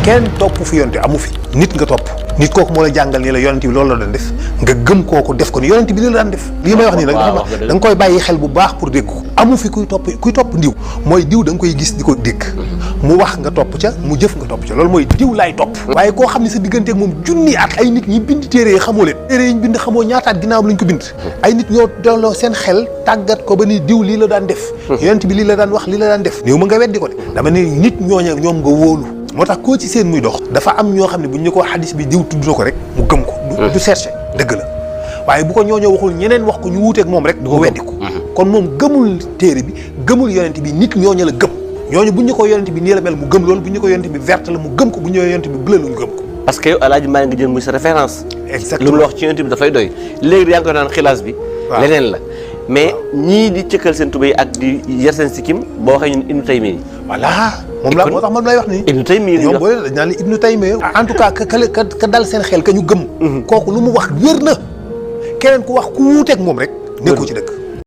kenn topp fi yonent amu fi nit nga topp nit kooku moo la jàngal ni la yonent bi loolu la doon def nga gëm kooku def ko ni yonent bi li la daan def lii may wax nii nag da nga koy bàyyi xel bu baax pour dégg ko amu fi kuy topp ndiw mooy diw da nga koy gis di ko dégg mu wax nga topp ca mu jëf nga topp ca loolu mooy diw laay topp waaye koo xam ne sa digganteeg moom junni at ay nit ñi bind téere yi xamoo leen téere yi ñu bind xamoo ñaataat ginnaaw lañ ko bind ay nit ñoo dooloo seen xel tàggat ko ba ni diw lii la daan def yonent bi lii la daan wax lii la daan def néew ma nga weddi ko de dama ne nit ñooña ñoom nga wóolu moo tax koo ci seen muy dox dafa am ñoo xam ne bu ñu ko xadis bi diw tudd na ko rek mu gëm ko du chercher dëgg la waaye bu ko ñooñoo waxul ñeneen wax ko ñu wuuteeg moom rek du ko weddi ko kon moom gëmul téere bi gëmul yonent bi nit ñooñu la gëm ñooñu bu ñu ko yonent bi nii la mel mu gëm loolu bu ñu ko yonent bi verte la mu gëm ko bu ñu ko yonent bi bleu la mu gëm ko parce que yow Alaaji Maalik nga jël muy sa référence exactement lu mu la wax ci yonent bi dafay doy léegi yaa ngi ko naan xilaas bi leneen la mais ñii di cëkkal seen tubéy ak di yar seen sikkim boo waxee ñun Ibnu Taymiya voilà moom la moo tax man lay wax nii Ibnu Taymiya ñoom boo dañ naan li Ibnu Taymiya en tout cas ka dal seen xel ka ñu gëm kooku lu mu wax wér na keneen ku wax ku wuuteeg moom rek nekkoo ci dëgg